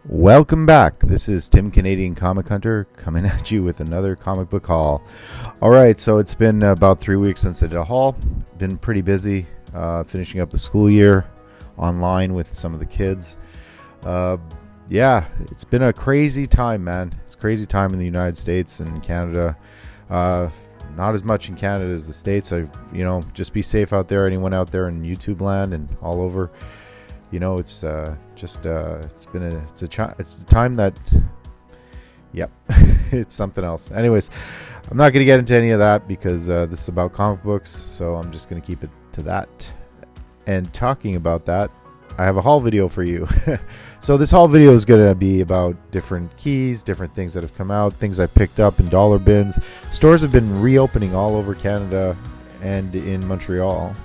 Welcome back. This is Tim Canadian Comic Hunter coming at you with another comic book haul. Alright, so it's been about 3 weeks since I did a haul. Been pretty busy finishing up the school year online with some of the kids. Yeah, it's been a crazy time, man. It's a crazy time in the United States and Canada. Not as much in Canada as the States. Just be safe out there, anyone out there in YouTube land and all over. It's a time that, yep, it's something else. Anyways, I'm not going to get into any of that because this is about comic books, so I'm just going to keep it to that. And talking about that, I have a haul video for you. So this haul video is going to be about different keys, different things that have come out, things I picked up in dollar bins. Stores have been reopening all over Canada and in Montreal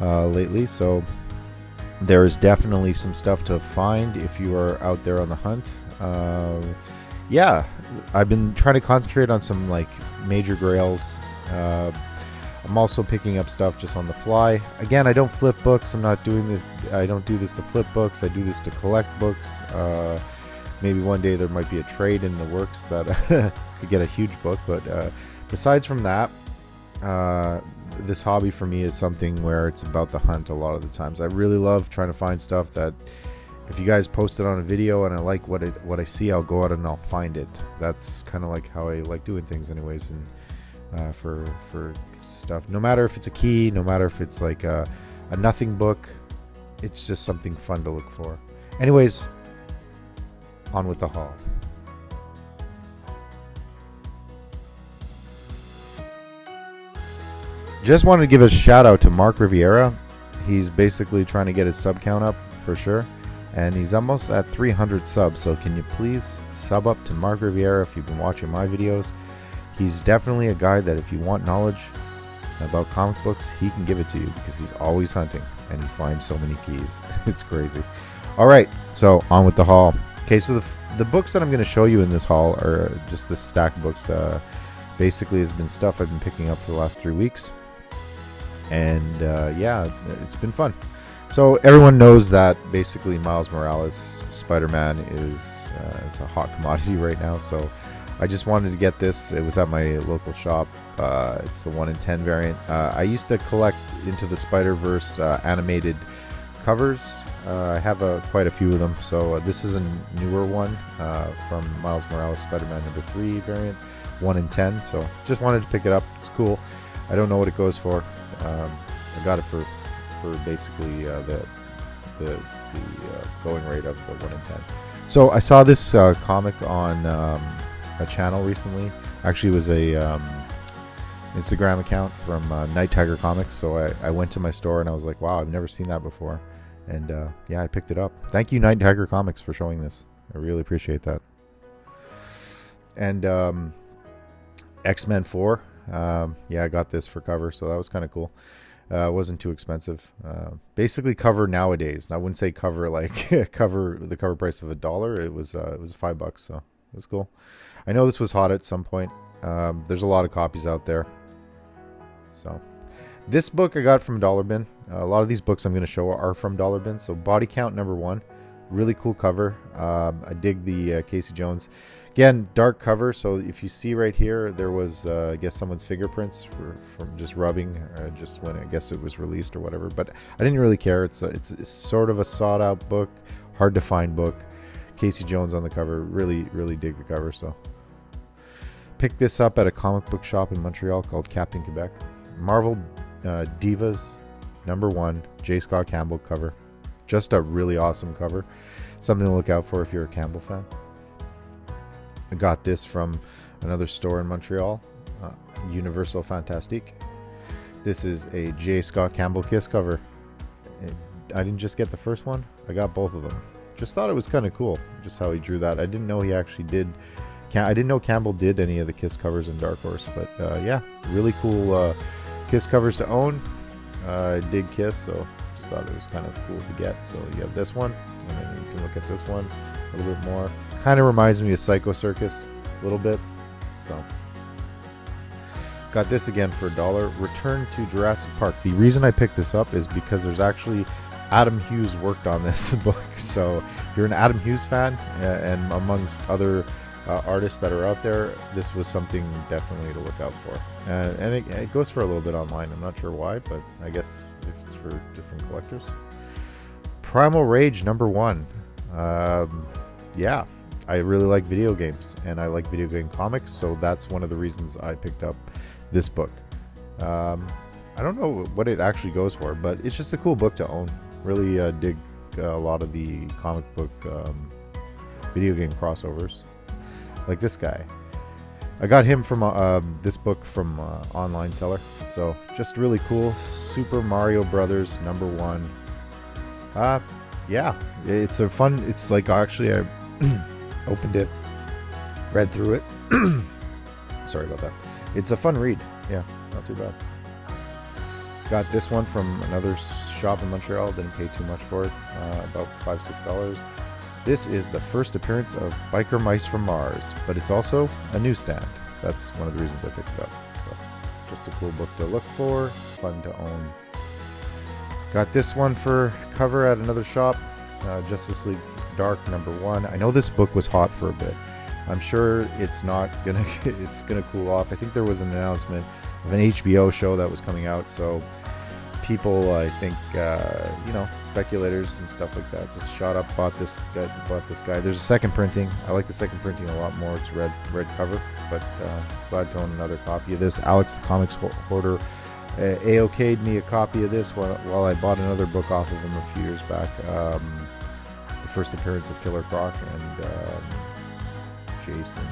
lately, so there's definitely some stuff to find if you are out there on the hunt. Yeah, I've been trying to concentrate on some like major grails. I'm also picking up stuff just on the fly. Again, I don't flip books. I'm not doing this. I don't do this to flip books. I do this to collect books. Maybe one day there might be a trade in the works that could get a huge book. But besides from that, this hobby for me is something where it's about the hunt a lot of the times. I really love trying to find stuff that if you guys post it on a video and I like what I see, I'll go out and I'll find it. That's kind of like how I like doing things anyways. And for stuff, no matter if it's a key, no matter if it's like a nothing book, it's just something fun to look for. Anyways, on with the haul. Just wanted to give a shout out to Mark Riviera. He's basically trying to get his sub count up for sure, and he's almost at 300 subs. So can you please sub up to Mark Riviera if you've been watching my videos? He's definitely a guy that if you want knowledge about comic books, he can give it to you because he's always hunting and he finds so many keys. It's crazy. All right, so on with the haul. Okay, so the books that I'm going to show you in this haul are just this stack of books. Basically has been stuff I've been picking up for the last 3 weeks. And yeah, it's been fun. So everyone knows that basically Miles Morales, SpiderMan, is it's a hot commodity right now. So I just wanted to get this. It was at my local shop. It's the 1 in 10 variant. I used to collect Into the Spider-Verse animated covers. I have quite a few of them. So this is a newer one from Miles Morales Spider-Man number 3 variant, 1 in 10. So just wanted to pick it up. It's cool. I don't know what it goes for. I got it for basically the going rate of the 1 in 10. So I saw this comic on a channel recently. Actually, it was a Instagram account from Night Tiger Comics. So I went to my store and I was like, wow, I've never seen that before. And yeah, I picked it up. Thank you, Night Tiger Comics, for showing this. I really appreciate that. And XMen 4. Yeah, I got this for cover, so that was kind of cool. It wasn't too expensive. Basically, cover nowadays. I wouldn't say cover like the cover price of $1. It was $5, so it was cool. I know this was hot at some point. There's a lot of copies out there. So this book I got from Dollar Bin. A lot of these books I'm going to show are from Dollar Bin. So Body Count number 1, really cool cover. I dig the Casey Jones. Again, dark cover, so if you see right here, there was, I guess, someone's fingerprints from just rubbing, just when I guess it was released or whatever. But I didn't really care. It's sort of a sought-out book, hard to find book. Casey Jones on the cover. Really, really dig the cover. So picked this up at a comic book shop in Montreal called Captain Quebec. Marvel Divas number 1, J. Scott Campbell cover. Just a really awesome cover. Something to look out for if you're a Campbell fan. I got this from another store in Montreal, Universal Fantastique. This is a J. Scott Campbell Kiss cover. I didn't just get the first one, I got both of them. Just thought it was kind of cool, just how he drew that. I didn't know he actually did. I didn't know Campbell did any of the Kiss covers in Dark Horse, but yeah, really cool Kiss covers to own. I dig Kiss, so just thought it was kind of cool to get. So you have this one, and then you can look at this one a little bit more. Kind of reminds me of Psycho Circus a little bit. So got this again for $1. Return to Jurassic Park. The reason I picked this up is because there's actually Adam Hughes worked on this book. So if you're an Adam Hughes fan, and amongst other artists that are out there, this was something definitely to look out for. And it goes for a little bit online. I'm not sure why, but I guess if it's for different collectors. Primal Rage #1. Yeah, I really like video games, and I like video game comics, so that's one of the reasons I picked up this book. I don't know what it actually goes for, but it's just a cool book to own. Really dig a lot of the comic book video game crossovers, like this guy. I got him from this book from online seller, so just really cool. Super Mario Brothers #1. Yeah, it's a fun. It's like, actually, I opened it, read through it. Sorry about that. It's a fun read. Yeah, it's not too bad. Got this one from another shop in Montreal. Didn't pay too much for it. About $5-6. This is the first appearance of Biker Mice from Mars, but it's also a newsstand. That's one of the reasons I picked it up. So, just a cool book to look for, fun to own. Got this one for cover at another shop, Justice League Dark #1. I know this book was hot for a bit. I'm sure it's not gonna it's gonna cool off. I think there was an announcement of an HBO show that was coming out, so people, I think, speculators and stuff like that, just shot up, bought this guy. There's a second printing. I like the second printing a lot more. It's red cover, but glad to own another copy of this. Alex the Comics Hoarder AOK'd me a copy of this while I bought another book off of him a few years back. The first appearance of Killer Croc and Jason.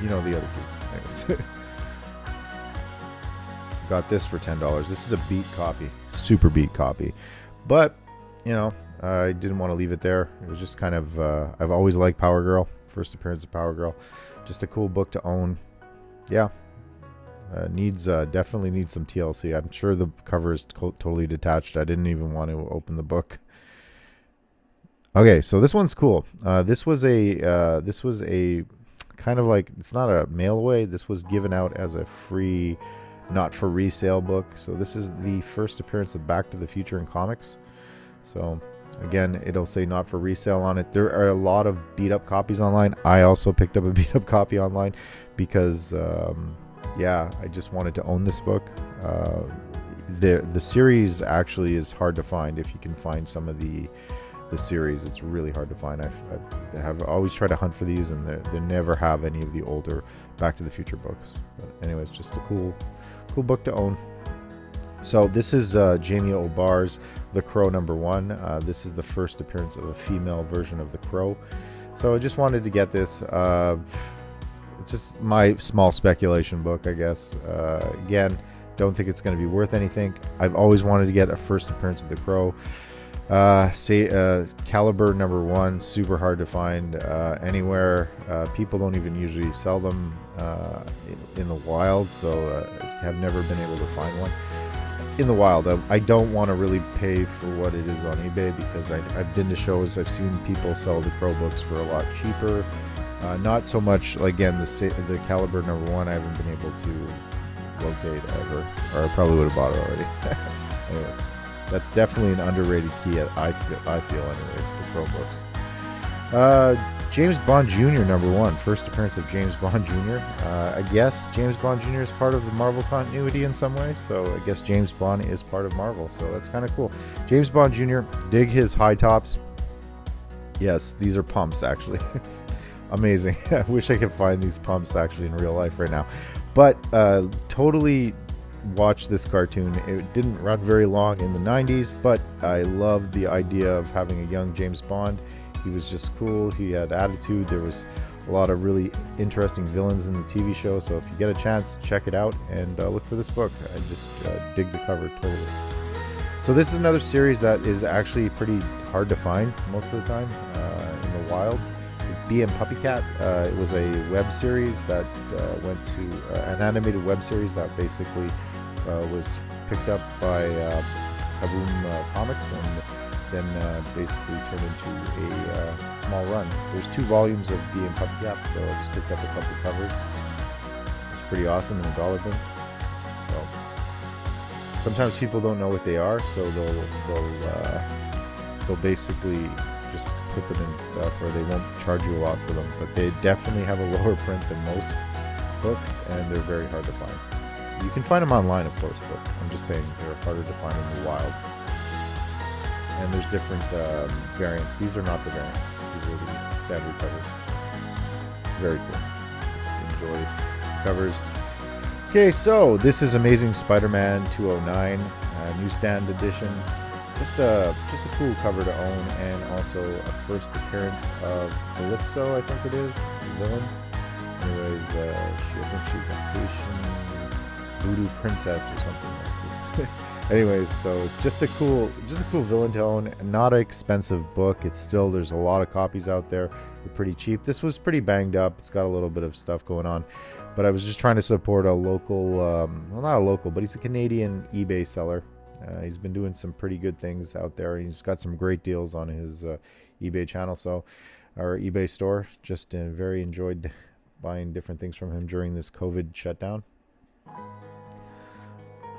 You know the other two. Anyways. Got this for $10. This is a beat copy, super beat copy, but I didn't want to leave it there. It was just kind of I've always liked Power Girl. First appearance of Power Girl, just a cool book to own. Yeah, definitely needs some TLC. I'm sure the cover is totally detached. I didn't even want to open the book. Okay, so this one's cool. This was a kind of like, it's not a mail away. This was given out as a free, not for resale book. So this is the first appearance of Back to the Future in comics. So again, it'll say not for resale on it. There are a lot of beat up copies online. I also picked up a beat up copy online because I just wanted to own this book. The series actually is hard to find. If you can find some of the series, it's really hard to find. I have always tried to hunt for these, and they never have any of the older Back to the Future books. But anyways, just a cool book to own. So this is Jamie O'Barr's The Crow #1. This is the first appearance of a female version of the Crow. So I just wanted to get this. It's just my small speculation book, I guess. Again, don't think it's going to be worth anything. I've always wanted to get a first appearance of the Crow. Caliber #1, super hard to find anywhere. People don't even usually sell them in the wild, so have never been able to find one in the wild. I don't want to really pay for what it is on eBay, because I've been to shows, I've seen people sell the Crow books for a lot cheaper. Not so much, again, the Caliber #1 I haven't been able to locate ever, or I probably would have bought it already. Anyways, that's definitely an underrated key, I feel anyways, the Crow books. James Bond Jr. #1, first appearance of James Bond Jr. I guess James Bond Jr. is part of the Marvel continuity in some way, so I guess James Bond is part of Marvel, so that's kind of cool. James Bond Jr., dig his high tops. Yes, these are pumps, actually. Amazing. I wish I could find these pumps actually in real life right now. But totally watch this cartoon. It didn't run very long in the 90s, but I loved the idea of having a young James Bond. He was just cool. He had attitude. There was a lot of really interesting villains in the TV show. So if you get a chance, check it out and look for this book. I just dig the cover totally. So this is another series that is actually pretty hard to find most of the time in the wild. Bee and Puppycat. It was a web series that went to an animated web series that basically was picked up by Kaboom Comics, and then basically turned into a small run. There's 2 volumes of Bee and Puppycat, so I just picked up a couple covers. It's pretty awesome in a dollar bin. So sometimes people don't know what they are, so they'll basically just put them in stuff, or they won't charge you a lot for them. But they definitely have a lower print than most books, and they're very hard to find. You can find them online, of course, but I'm just saying they're harder to find in the wild. And there's different variants. These are not the variants. These are the standard covers. Very cool. Just enjoy the covers. Okay, so this is Amazing Spider-Man 209, newsstand edition. Just a cool cover to own, and also a first appearance of Calypso, I think it is, the villain. Anyways, I think she's a Haitian voodoo princess or something. That's it. Anyways, so just a cool villain to own. Not an expensive book. It's still, there's a lot of copies out there. They're pretty cheap. This was pretty banged up. It's got a little bit of stuff going on, but I was just trying to support a local, well, not a local, but he's a Canadian eBay seller. He's been doing some pretty good things out there. He's got some great deals on his eBay channel, so our eBay store. Just very enjoyed buying different things from him during this COVID shutdown.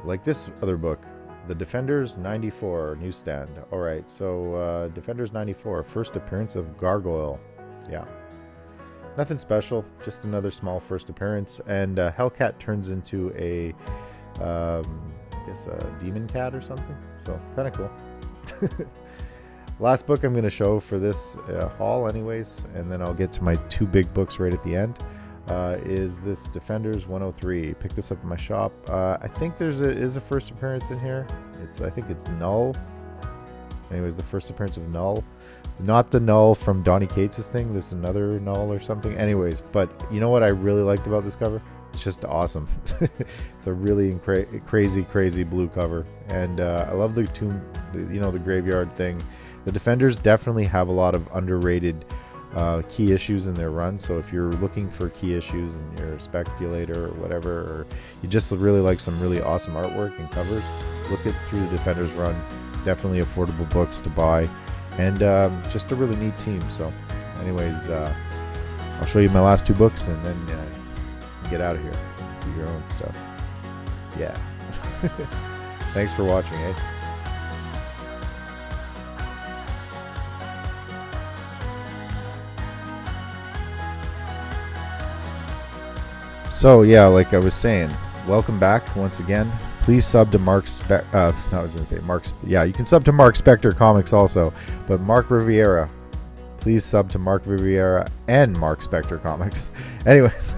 Like this other book, The Defenders 94 newsstand. All right, so Defenders 94, first appearance of Gargoyle. Yeah, nothing special, just another small first appearance. And Hellcat turns into a, I guess a demon cat or something. So kind of cool. Last book I'm going to show for this haul, anyways, and then I'll get to my two big books right at the end. Is this Defenders 103. Pick this up in my shop. I think there is a first appearance in here. I think it's Null. Anyways, the first appearance of Null. Not the Null from Donny Cates' thing. This is another Null or something. Anyways, but you know what I really liked about this cover? It's just awesome. It's a really crazy blue cover. And I love the tomb, the graveyard thing. The Defenders definitely have a lot of underrated key issues in their run. So if you're looking for key issues and you're a speculator or whatever, or you just really like some really awesome artwork and covers, look through the Defenders run. Definitely affordable books to buy, and just a really neat team. So anyways, I'll show you my last two books, and then get out of here, do your own stuff. Yeah. Thanks for watching, eh? So yeah, like I was saying, welcome back once again. Please sub to Mark you can sub to Mark Spector Comics also, but Mark Riviera. Please sub to Mark Riviera and Mark Spector Comics. Anyways,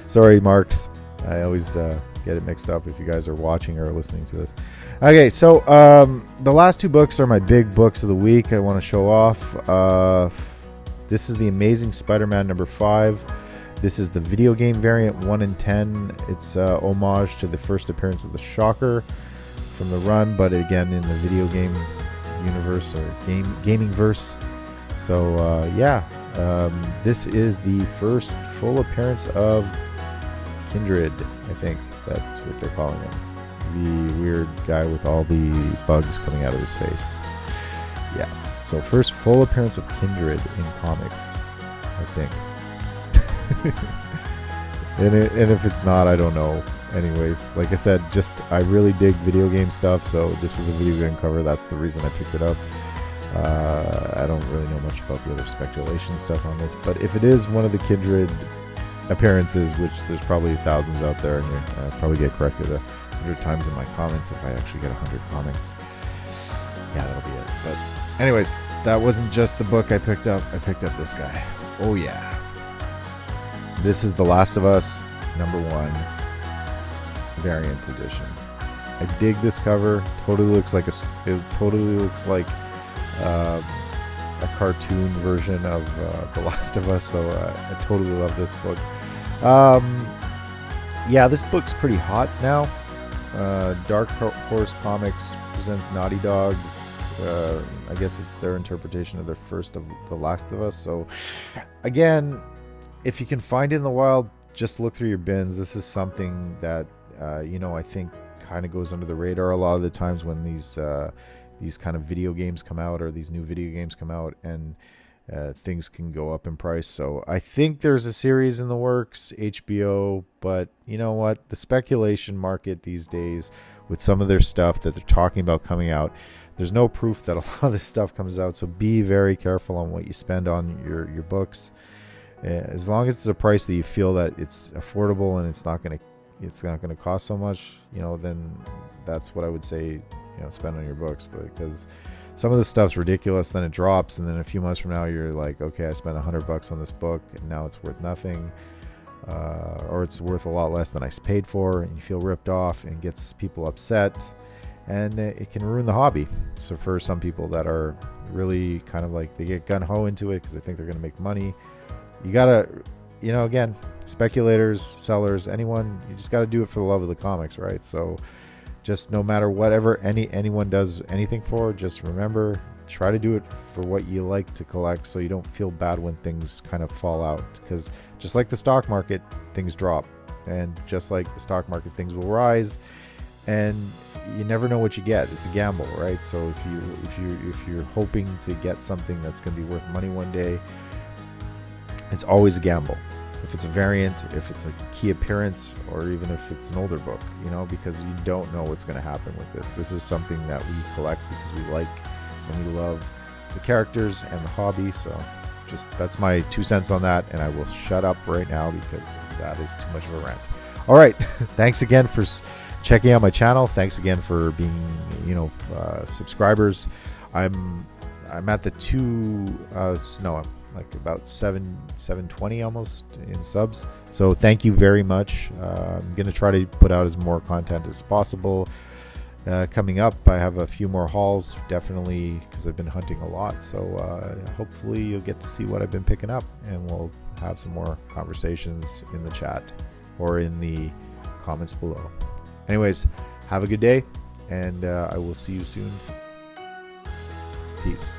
sorry Marks. I always get it mixed up if you guys are watching or listening to this. Okay, so the last two books are my big books of the week I want to show off. This is the Amazing Spider-Man number 5. This is the video game variant 1 in 10. It's homage to the first appearance of the Shocker from the run, but again in the video game universe or gaming verse. So this is the first full appearance of Kindred. I think that's what they're calling him. The weird guy with all the bugs coming out of his face. Yeah. So first full appearance of Kindred in comics, I think. and if it's not, I don't know. Anyways, like I said, I really dig video game stuff, so this was a video game cover. That's the reason I picked it up. I don't really know much about the other speculation stuff on this, but if it is one of the Kindred appearances, which there's probably thousands out there, and you'll probably get corrected 100 times in my comments if I actually get 100 comments. Yeah, that'll be it. But anyways, that wasn't just the book I picked up. I picked up this guy. Oh yeah. This is The Last of Us number 1 variant edition. I dig this cover. Totally looks like a cartoon version of The Last of Us. So I totally love this book. Yeah, this book's pretty hot now. Dark Horse Comics presents Naughty Dogs. I guess it's their interpretation of their first of The Last of Us. So again, if you can find it in the wild, just look through your bins. This is something that I think kind of goes under the radar a lot of the times when these kind of video games come out, or these new video games come out, and things can go up in price. So I think there's a series in the works, HBO, but you know what? The speculation market these days with some of their stuff that they're talking about coming out, there's no proof that a lot of this stuff comes out. So be very careful on what you spend on your books. As long as it's a price that you feel that it's affordable and it's not going to cost so much, then that's what I would say, spend on your books. But because some of the stuff's ridiculous, then it drops, and then a few months from now you're like, okay, I spent $100 on this book and now it's worth nothing, or it's worth a lot less than I paid for, and you feel ripped off and gets people upset, and it can ruin the hobby. So for some people that are really kind of like, they get gun-ho into it because they think they're going to make money, you gotta, again, speculators, sellers, anyone, you just gotta do it for the love of the comics, right? So just no matter whatever anyone does anything for, just remember, try to do it for what you like to collect, so you don't feel bad when things kind of fall out. Because just like the stock market, things drop, and just like the stock market, things will rise, and you never know what you get. It's a gamble, right? So if you're hoping to get something that's going to be worth money one day, it's always a gamble. If it's a variant, if it's a key appearance, or even if it's an older book, because you don't know what's going to happen with this. This is something that we collect because we like and we love the characters and the hobby. So that's my 2 cents on that, and I will shut up right now because that is too much of a rant. All right. Thanks again for checking out my channel. Thanks again for being, subscribers. I'm at the like about 720 almost in subs. So thank you very much. I'm going to try to put out as more content as possible. Coming up, I have a few more hauls, definitely, because I've been hunting a lot. So hopefully you'll get to see what I've been picking up, and we'll have some more conversations in the chat or in the comments below. Anyways, have a good day, and I will see you soon. Peace.